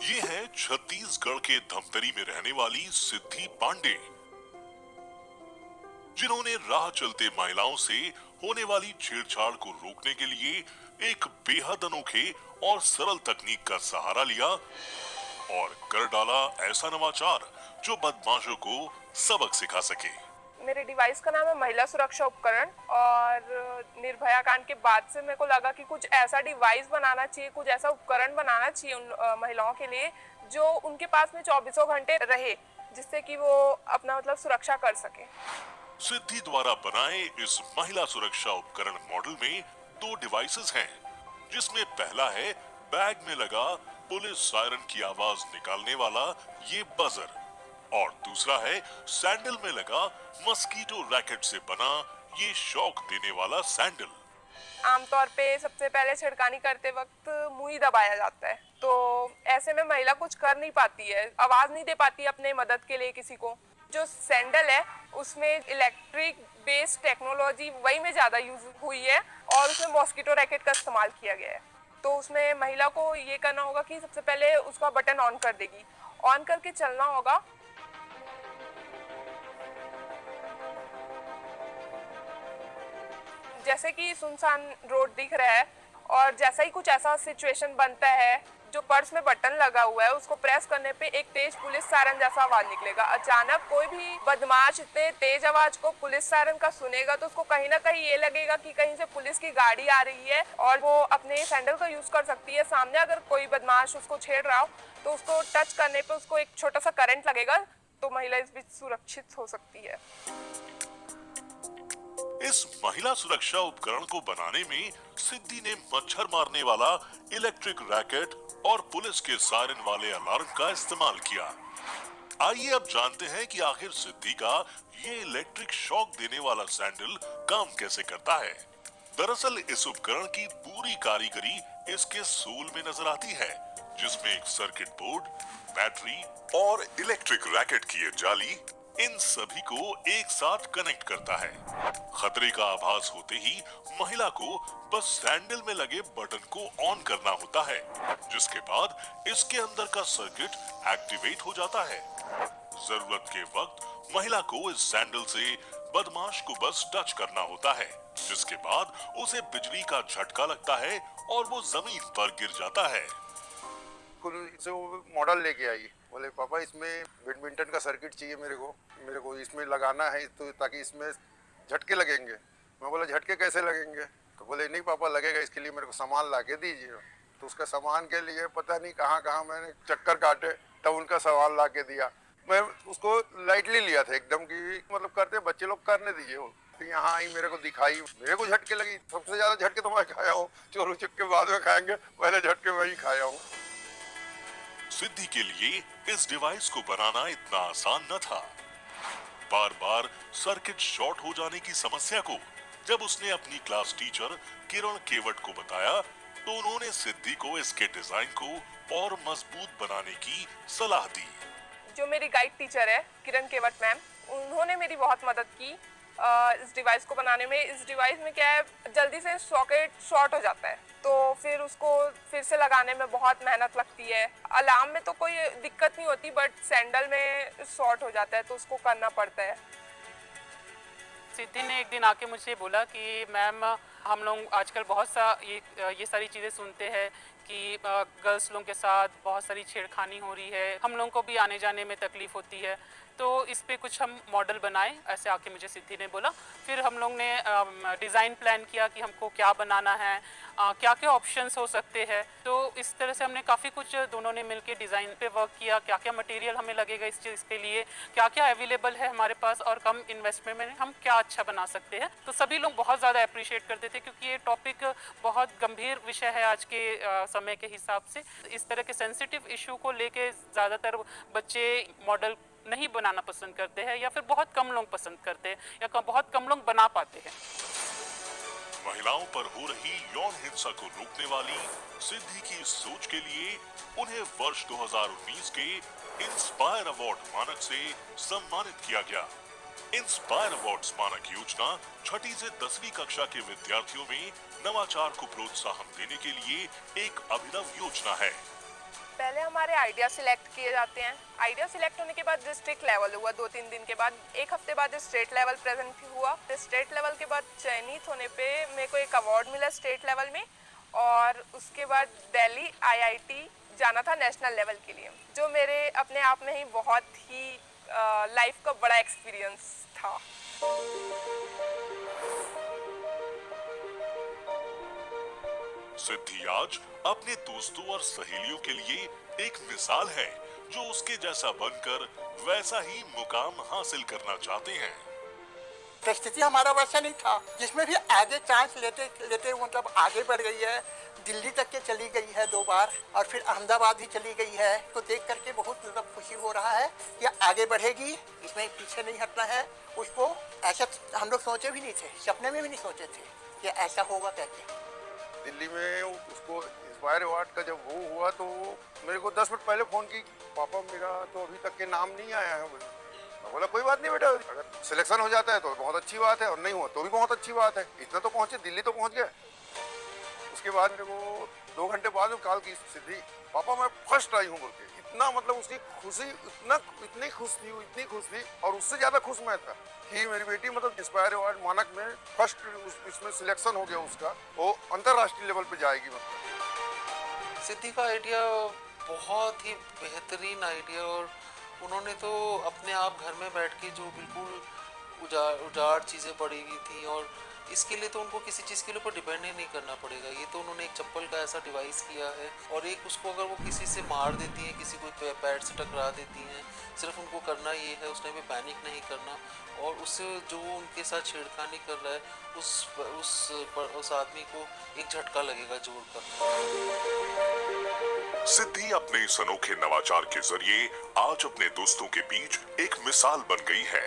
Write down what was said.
ये है छत्तीसगढ़ के धमतरी में रहने वाली सिद्धि पांडे, जिन्होंने राह चलते महिलाओं से होने वाली छेड़छाड़ को रोकने के लिए एक बेहद अनोखे और सरल तकनीक का सहारा लिया और कर डाला ऐसा नवाचार जो बदमाशों को सबक सिखा सके। मेरे डिवाइस का नाम है महिला सुरक्षा उपकरण। और निर्भया कांड के बाद से मेरे को लगा कि कुछ ऐसा डिवाइस बनाना चाहिए, कुछ ऐसा उपकरण बनाना चाहिए उन महिलाओं के लिए जो उनके पास में 24 घंटे रहे, जिससे कि वो अपना सुरक्षा कर सके। सिद्धि द्वारा बनाए इस महिला सुरक्षा उपकरण मॉडल में दो डिवाइसेस हैं, जिसमें पहला है बैग में लगा पुलिस सायरन की आवाज निकालने वाला ये बजर और दूसरा है सैंडल में लगा मस्कीटो रैकेट से बना ये शॉक देने वाला सैंडल। आमतौर पे सबसे पहले छिड़कानी करते वक्त मुंह ही दबाया जाता है, तो ऐसे में महिला कुछ कर नहीं पाती है, आवाज नहीं दे पाती अपने मदद के लिए किसी को। जो सैंडल है उसमें इलेक्ट्रिक बेस्ड टेक्नोलॉजी वही में ज्यादा यूज हुई है और उसमें मॉस्किटो रैकेट का इस्तेमाल किया गया है। तो उसमें महिला को ये करना होगा कि सबसे पहले उसका बटन ऑन कर देगी, ऑन करके चलना होगा। जैसे कि सुनसान रोड दिख रहा है और जैसा ही कुछ ऐसा सिचुएशन बनता है, जो पर्स में बटन लगा हुआ है उसको प्रेस करने पे एक तेज पुलिस सायरन जैसा आवाज निकलेगा। अचानक कोई भी बदमाश इतने तेज आवाज को पुलिस सायरन का सुनेगा तो उसको कहीं ना कहीं ये लगेगा कि कहीं से पुलिस की गाड़ी आ रही है और वो अपने सैंडल का यूज कर सकती है। सामने अगर कोई बदमाश उसको छेड़ रहा हो तो उसको टच करने पे उसको एक छोटा सा करंट लगेगा, तो महिला इस बीच सुरक्षित हो सकती है। इस महिला सुरक्षा उपकरण को बनाने में सिद्धि ने मच्छर मारने वाला इलेक्ट्रिक रैकेट और पुलिस के सायरन वाले अलार्म का इस्तेमाल किया। आइए अब जानते हैं कि आखिर सिद्धि का ये इलेक्ट्रिक शॉक देने वाला सैंडल काम कैसे करता है। दरअसल इस उपकरण की पूरी कारीगरी इसके सोल में नजर आती है, जिसमें एक सर्किट बोर्ड, बैटरी और इलेक्ट्रिक रैकेट की ये जाली इन सभी को एक साथ कनेक्ट करता है। खतरे का आभास होते ही महिला को बस सैंडल में लगे बटन को ऑन करना होता है, जिसके बाद इसके अंदर का सर्किट एक्टिवेट हो जाता है। जरूरत के वक्त महिला को इस सैंडल से बदमाश को बस टच करना होता है, जिसके बाद उसे बिजली का झटका लगता है और वो जमीन पर गिर जाता है। से वो मॉडल लेके आई, बोले पापा इसमें बैडमिंटन का सर्किट चाहिए मेरे को इसमें लगाना है तो ताकि इसमें झटके लगेंगे। मैं बोला झटके कैसे लगेंगे? तो बोले नहीं पापा लगेगा, इसके लिए मेरे को सामान ला के दीजिए। तो उसका सामान के लिए पता नहीं कहाँ कहाँ मैंने चक्कर काटे तब उनका सामान ला के दिया। मैं उसको लाइटली लिया था एकदम कि मतलब करते बच्चे लोग करने दीजिए। तो यहाँ आई, मेरे को दिखाई, मेरे को झटके लगी। सबसे ज्यादा झटके तो मैं खाया हूँ, चोरू चुपके बाद में खाएंगे, पहले झटके मैं ही खाया हूँ। सिद्धि के लिए इस डिवाइस को बनाना इतना आसान न था। बार बार सर्किट शॉर्ट हो जाने की समस्या को जब उसने अपनी क्लास टीचर किरण केवट को बताया, तो उन्होंने सिद्धि को इसके डिजाइन को और मजबूत बनाने की सलाह दी। जो मेरी गाइड टीचर है किरण केवट मैम, उन्होंने मेरी बहुत मदद की इस डिवाइस को बनाने में। इस डिवाइस में क्या है, जल्दी से सॉकेट शॉर्ट हो जाता है तो फिर उसको फिर से लगाने में बहुत मेहनत लगती है। अलार्म में तो कोई दिक्कत नहीं होती, बट सैंडल में शॉर्ट हो जाता है तो उसको करना पड़ता है। सिद्धि ने एक दिन आके मुझे बोला कि मैम हम लोग आजकल बहुत सा ये सारी चीज़ें सुनते हैं कि गर्ल्स लोगों के साथ बहुत सारी छेड़खानी हो रही है, हम लोगों को भी आने जाने में तकलीफ़ होती है, तो इस पे कुछ हम मॉडल बनाएं। ऐसे आके मुझे सिद्धि ने बोला। फिर हम लोग ने डिज़ाइन प्लान किया कि हमको क्या बनाना है, क्या क्या ऑप्शंस हो सकते हैं। तो इस तरह से हमने काफ़ी कुछ दोनों ने मिलके डिज़ाइन पे वर्क किया, क्या क्या मटेरियल हमें लगेगा इस चीज़ के लिए, क्या क्या अवेलेबल है हमारे पास और कम इन्वेस्टमेंट में हम क्या अच्छा बना सकते हैं। तो सभी लोग बहुत ज़्यादा अप्रिशिएट करते थे, क्योंकि ये टॉपिक बहुत गंभीर विषय है आज के समय के हिसाब से। इस तरह के सेंसिटिव इशू को लेके ज़्यादातर बच्चे मॉडल नहीं बनाना पसंद करते हैं, या फिर बहुत कम लोग पसंद करते हैं, या बहुत कम लोग बना पाते हैं। महिलाओं पर हो रही यौन हिंसा को रोकने वाली सिद्धि की सोच के लिए उन्हें वर्ष 2019 के इंस्पायर अवार्ड मानक से सम्मानित किया गया। इंस्पायर अवार्ड्स मानक योजना 6ठी से 10वीं कक्षा के विद्यार्थियों में नवाचार को प्रोत्साहन देने के लिए एक अभिनव योजना है। पहले हमारे आइडिया सिलेक्ट किए जाते हैं। आइडिया सिलेक्ट होने के बाद डिस्ट्रिक्ट लेवल हुआ 2-3 दिन के बाद। एक हफ्ते बाद स्टेट लेवल प्रेजेंट हुआ। स्टेट लेवल के बाद चयनित होने पे मेरे को एक अवार्ड मिला स्टेट लेवल में, और उसके बाद दिल्ली IIT जाना था नेशनल लेवल के लिए, जो मेरे अपने आप में ही बहुत ही लाइफ का बड़ा एक्सपीरियंस था। सिद्धि आज अपने दोस्तों और सहेलियों के लिए एक मिसाल है, जो उसके जैसा बनकर वैसा ही मुकाम हासिल करना चाहते हैं। परिस्थिति हमारा वैसा नहीं था, जिसमें भी आगे चांस लेते लेते मतलब आगे बढ़ गई है। दिल्ली तक के चली गई है 2 बार, और फिर अहमदाबाद भी चली गई है। तो देख करके बहुत मतलब खुशी हो रहा है कि आगे बढ़ेगी, इसमें पीछे नहीं हटना है उसको। ऐसा हम लोग सोचे भी नहीं थे, सपने में भी नहीं सोचे थे कि ऐसा होगा कहते। दिल्ली में उसको इंस्पायर अवार्ड का जब वो हुआ तो मेरे को 10 मिनट पहले फ़ोन की, पापा मेरा तो अभी तक के नाम नहीं आया है। मैं बोला कोई बात नहीं बेटा, अगर सिलेक्शन हो जाता है तो बहुत अच्छी बात है, और नहीं हुआ तो भी बहुत अच्छी बात है। इतना तो पहुँचे, दिल्ली तो पहुँच गए। उसके बाद मेरे को 2 घंटे बाद में कॉल की, सिद्धि पापा मैं फर्स्ट आई हूँ बोल के। इतना मतलब उसकी खुशी, इतनी खुश थी, और उससे ज़्यादा खुश मैं था कि मेरी बेटी मतलब इंस्पायर अवार्ड मानक में फर्स्ट इसमें सिलेक्शन हो गया उसका, वो अंतर्राष्ट्रीय लेवल पे जाएगी। मतलब सिद्धि का आइडिया बहुत ही बेहतरीन आइडिया, और उन्होंने तो अपने आप घर में बैठ के जो बिल्कुल उजाड़ चीज़ें पड़ी हुई थी, और इसके लिए तो उनको किसी चीज़ के ऊपर डिपेंड ही नहीं करना पड़ेगा। ये तो उन्होंने एक चप्पल का ऐसा डिवाइस किया है, और एक उसको अगर वो किसी से मार देती हैं, किसी को पैर से टकरा देती हैं, सिर्फ उनको करना ये है उस टाइम पे पैनिक नहीं करना, और उससे जो उनके साथ छेड़खानी कर रहा है उस आदमी को एक झटका लगेगा जोर का। सिद्धि अपने इस अनोखे नवाचार के जरिए आज अपने दोस्तों के बीच एक मिसाल बन गई है।